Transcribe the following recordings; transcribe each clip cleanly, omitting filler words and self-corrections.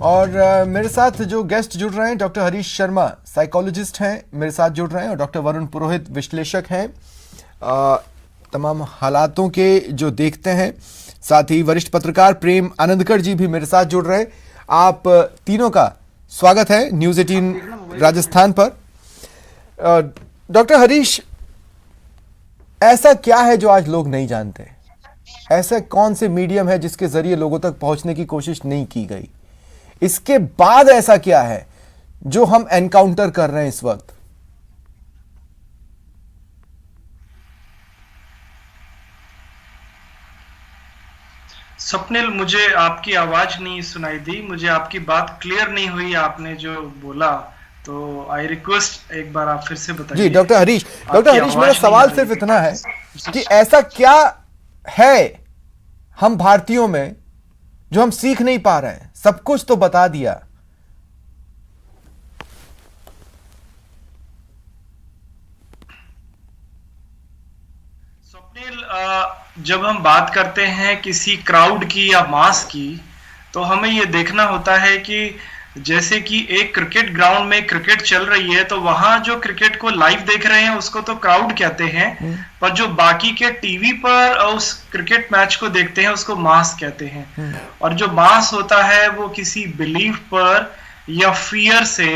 और मेरे साथ जो गेस्ट जुड़ रहे हैं, डॉक्टर हरीश शर्मा साइकोलॉजिस्ट हैं, मेरे साथ जुड़ रहे हैं, और डॉक्टर वरुण पुरोहित विश्लेषक हैं तमाम हालातों के जो देखते हैं। साथ ही वरिष्ठ पत्रकार प्रेम आनंदकर जी भी मेरे साथ जुड़ रहे हैं। आप तीनों का स्वागत है न्यूज़ 18 राजस्थान पर। डॉक्टर हरीश, ऐसा क्या है जो आज लोग नहीं जानते? ऐसा कौन से मीडियम है जिसके जरिए लोगों तक पहुंचने की कोशिश नहीं की गई? इसके बाद ऐसा क्या है जो हम एनकाउंटर कर रहे हैं इस वक्त? स्वप्निल, मुझे आपकी आवाज नहीं सुनाई दी, मुझे आपकी बात क्लियर नहीं हुई। आपने जो बोला तो आई रिक्वेस्ट एक बार आप फिर से बताइए। जी डॉक्टर हरीश, मेरा सवाल सिर्फ इतना है कि ऐसा क्या है हम भारतीयों में जो हम सीख नहीं पा रहे हैं? सब कुछ तो बता दिया। स्वप्निल, जब हम बात करते हैं किसी क्राउड की या मास की, तो हमें यह देखना होता है कि जैसे कि एक क्रिकेट ग्राउंड में क्रिकेट चल रही है तो वहां जो क्रिकेट को लाइव देख रहे हैं उसको तो क्राउड कहते हैं, पर जो बाकी के टीवी पर उस क्रिकेट मैच को देखते हैं उसको मास कहते हैं। और जो मास होता है वो किसी बिलीफ पर या फियर से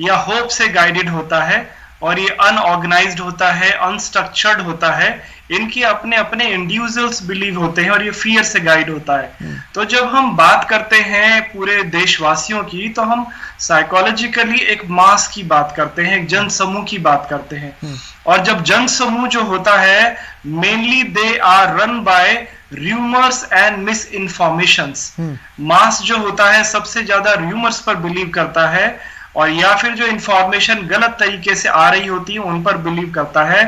या होप से गाइडेड होता है, और ये अनऑर्गेनाइज्ड होता है, अनस्ट्रक्चर्ड होता है। इनके अपने अपने इंडिविजुअल्स बिलीव होते हैं और ये फियर से गाइड होता है। तो जब हम बात करते हैं पूरे देशवासियों की, तो हम साइकोलॉजिकली एक मास की बात करते हैं, एक जन समूह की बात करते हैं। और जब जन समूह जो होता है, mainly they are run by rumours and misinformations. Mass जो होता है सबसे ज्यादा रूमर्स पर बिलीव करता है, और या फिर जो इंफॉर्मेशन गलत तरीके से आ रही होती है उन पर बिलीव करता है।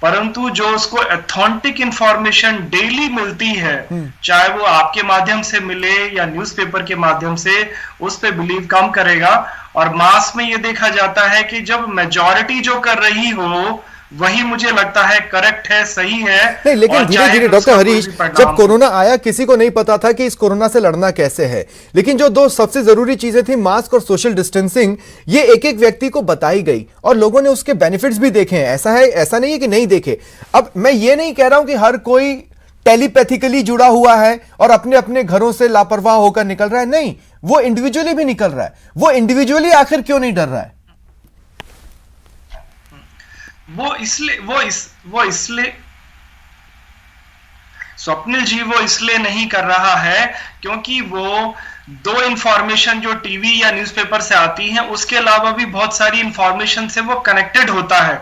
परंतु जो उसको ऑथेंटिक इंफॉर्मेशन डेली मिलती है, चाहे वो आपके माध्यम से मिले या न्यूज़पेपर के माध्यम से, उस पे बिलीव कम करेगा। और मास में ये देखा जाता है कि जब मेजॉरिटी जो कर रही हो वही मुझे लगता है करेक्ट है, सही है। नहीं, लेकिन धीरे धीरे डॉक्टर हरीश, जब कोरोना आया किसी को नहीं पता था कि इस कोरोना से लड़ना कैसे है, लेकिन जो दो सबसे जरूरी चीजें थी, मास्क और सोशल डिस्टेंसिंग, ये एक एक व्यक्ति को बताई गई और लोगों ने उसके बेनिफिट्स भी देखे हैं। ऐसा है, ऐसा नहीं है कि नहीं देखे। अब मैं ये नहीं कह रहा हूं कि हर कोई टेलीपैथिकली जुड़ा हुआ है और अपने अपने घरों से लापरवाह होकर निकल रहा है। नहीं, वो इंडिविजुअली भी निकल रहा है। वो इंडिविजुअली आखिर क्यों नहीं डर रहा है? वो इसलिए स्वप्निल जी, वो इसलिए नहीं कर रहा है क्योंकि वो दो इंफॉर्मेशन जो टीवी या न्यूज़पेपर से आती हैं, उसके अलावा भी बहुत सारी इंफॉर्मेशन से वो कनेक्टेड होता है।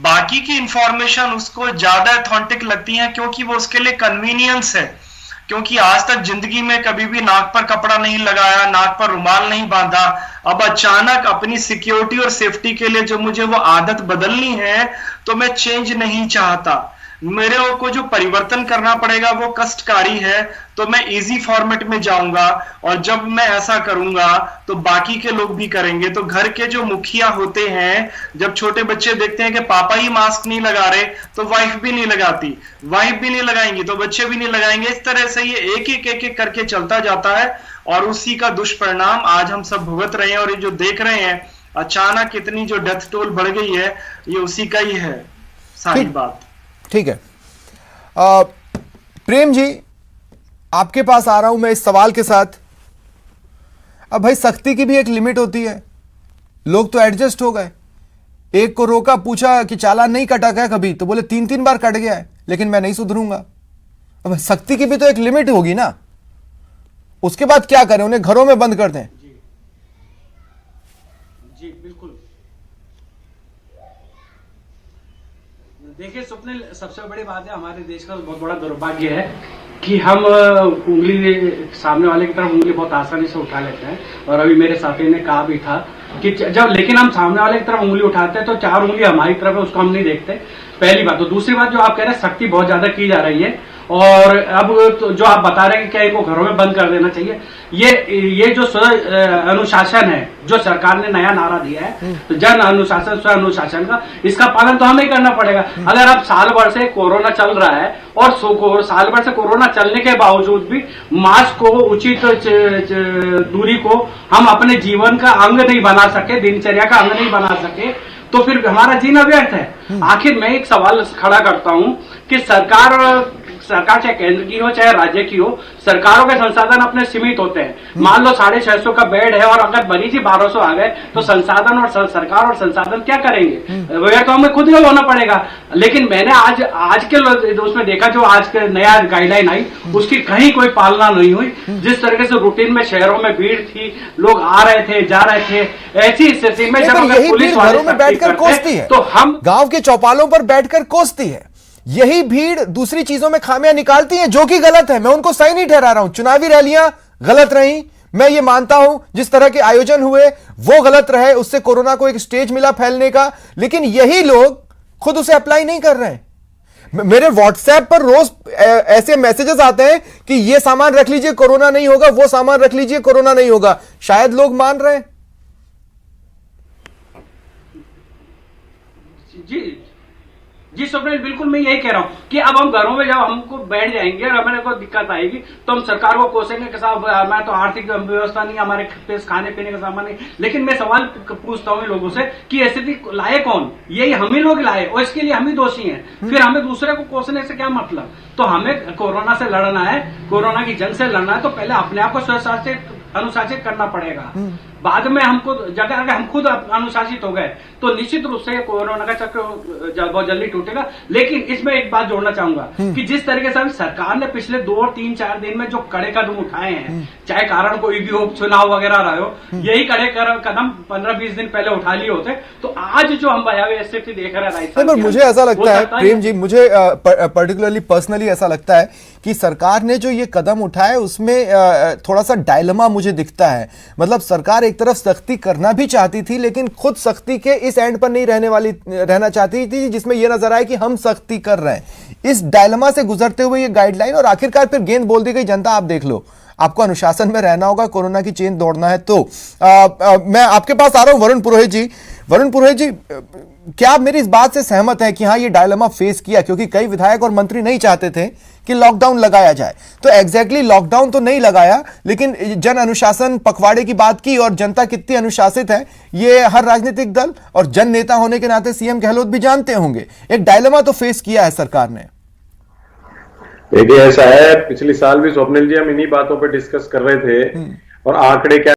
बाकी की इंफॉर्मेशन उसको ज्यादा ऑथेंटिक लगती है क्योंकि वो उसके लिए कन्वीनियंस है। क्योंकि आज तक जिंदगी में कभी भी नाक पर कपड़ा नहीं लगाया, नाक पर रुमाल नहीं बांधा। अब अचानक अपनी सिक्योरिटी और सेफ्टी के लिए जो मुझे वो आदत बदलनी है, तो मैं चेंज नहीं चाहता। मेरे को जो परिवर्तन करना पड़ेगा वो कष्टकारी है, तो मैं इजी फॉर्मेट में जाऊंगा। और जब मैं ऐसा करूंगा तो बाकी के लोग भी करेंगे। तो घर के जो मुखिया होते हैं, जब छोटे बच्चे देखते हैं कि पापा ही मास्क नहीं लगा रहे, तो वाइफ भी नहीं लगाती, वाइफ भी नहीं लगाएंगी तो बच्चे भी नहीं लगाएंगे। इस तरह से ये एक एक करके चलता जाता है, और उसी का दुष्परिणाम आज हम सब भुगत रहे हैं। और ये जो देख रहे हैं अचानक इतनी जो डेथ टोल बढ़ गई है, ये उसी का ही है सारी बात। ठीक है, प्रेम जी, आपके पास आ रहा हूं मैं इस सवाल के साथ। अब भाई, सख्ती की भी एक लिमिट होती है। लोग तो एडजस्ट हो गए। एक को रोका, पूछा कि चालान नहीं कटा क्या कभी, तो बोले 3-3 बार कट गया है, लेकिन मैं नहीं सुधरूंगा। अब सख्ती की भी तो एक लिमिट होगी ना। उसके बाद क्या करें? उन्हें घरों में बंद कर दें? जी बिल्कुल। देखिए स्वप्निल, सबसे बड़ी बात है, हमारे देश का बहुत बड़ा दुर्भाग्य है कि हम उंगली सामने वाले की तरफ उंगली बहुत आसानी से उठा लेते हैं। और अभी मेरे साथी ने कहा भी था कि जब लेकिन हम सामने वाले की तरफ उंगली उठाते हैं तो 4 उंगली हमारी तरफ है, उसको हम नहीं देखते। पहली बात। तो दूसरी बात जो आप कह रहे हैं, सख्ती बहुत ज्यादा की जा रही है, और अब तो जो आप बता रहे हैं कि क्या इनको घरों में बंद कर देना चाहिए, ये जो अनुशासन है, जो सरकार ने नया नारा दिया है, तो जन अनुशासन स्व अनुशासन का, इसका पालन तो हमें ही करना पड़ेगा। अगर अब साल भर से कोरोना चल रहा है और साल भर से कोरोना चलने के बावजूद भी मास्क को, उचित दूरी को हम अपने जीवन का अंग नहीं बना सके, दिनचर्या का अंग नहीं बना सके, तो फिर हमारा जीना व्यर्थ है। आखिर मैं एक सवाल खड़ा करता हूं कि सरकार चाहे केंद्र की हो चाहे राज्य की हो, सरकारों के संसाधन अपने सीमित होते हैं। मान लो 650 का बेड है और अगर मरीज ही 1200 आ गए तो संसाधन और सरकार और संसाधन क्या करेंगे? वह तो हमें खुद होना पड़ेगा। लेकिन मैंने आज के उसमें देखा, जो आज के नया गाइडलाइन आई उसकी कहीं कोई पालना नहीं हुई। जिस तरीके से रूटीन में शहरों में भीड़ थी, लोग आ रहे थे जा रहे थे, ऐसी स्थिति में जब पुलिस घरों में बैठकर कोसती है, तो हम गांव के चौपालों पर बैठकर कोसती है, यही भीड़ दूसरी चीजों में खामियां निकालती है, जो कि गलत है। मैं उनको सही नहीं ठहरा रहा हूं। चुनावी रैलियां गलत रही, मैं ये मानता हूं। जिस तरह के आयोजन हुए वो गलत रहे, उससे कोरोना को एक स्टेज मिला फैलने का, लेकिन यही लोग खुद उसे अप्लाई नहीं कर रहे हैं। मेरे व्हाट्सएप पर रोज ऐसे मैसेजेस आते हैं कि ये सामान रख लीजिए कोरोना नहीं होगा, वो सामान रख लीजिए कोरोना नहीं होगा। शायद लोग मान रहे हैं। जी स्वप्निल, बिल्कुल मैं यही कह रहा हूं कि अब हम घरों में जब हमको बैठ जाएंगे और हमें कोई दिक्कत आएगी तो हम सरकार को कोसेंगे कि साहब मैं तो आर्थिक व्यवस्था नहीं, हमारे पास खाने पीने का सामान नहीं। लेकिन मैं सवाल पूछता हूं लोगों से कि स्थिति लाए कौन? यही हम ही लोग लाए और इसके लिए हम ही दोषी हैं। फिर हमें दूसरे को कोसने से क्या मतलब? तो हमें कोरोना से लड़ना है, कोरोना की जंग से लड़ना है, तो पहले अपने आप को स्वशासित अनुशासित करना पड़ेगा। बाद में हमको अगर हम खुद अनुशासित हो गए तो निश्चित रूप से कोरोना का चक्र बहुत जल्दी टूटेगा। लेकिन इसमें एक बात जोड़ना चाहूंगा कि जिस तरीके से सरकार ने पिछले 2-3-4 दिन में जो कड़े कदम उठाए हैं, चाहे कारण कोई भी हो, चुनाव वगैरह रहे हो, यही कड़े कदम 15-20 दिन पहले उठा लिए होते तो आज जो हम भयावह स्थिति देख रहे हैं राजस्थान, पर मुझे ऐसा लगता है प्रेम जी, मुझे पर्टिकुलरली पर्सनली ऐसा लगता है कि सरकार ने जो ये कदम उठाए उसमें थोड़ा सा डायलेमा मुझे दिखता है। मतलब सरकार एक तरफ सख्ती करना भी चाहती थी, लेकिन खुद सख्ती के इस एंड पर नहीं रहना चाहती थी जिसमें यह नजर आए कि हम सख्ती कर रहे हैं। इस डायलेमा से गुजरते हुए ये गाइडलाइन और आखिरकार फिर गेंद बोल दी गई, जनता आप देख लो, आपको अनुशासन में रहना होगा, कोरोना की चेन दौड़ना है। तो मैं आपके पास आ रहा हूं वरुण पुरोहित जी। वरुण पुरोहित जी, क्या आप मेरी इस बात से सहमत हैं कि हाँ ये डायलेमा फेस किया, क्योंकि कई विधायक और मंत्री नहीं चाहते थे कि लॉकडाउन लगाया जाए, तो एग्जैक्टली लॉकडाउन तो नहीं लगाया, लेकिन जन अनुशासन पखवाड़े की बात की। और जनता कितनी अनुशासित है ये हर राजनीतिक दल और जन नेता होने के नाते सीएम गहलोत भी जानते होंगे। एक डायलेमा तो फेस किया है सरकार ने। देखिए ऐसा है, पिछले साल भी स्वप्निल जी हम इन्हीं बातों पर डिस्कस कर रहे थे और आंकड़े क्या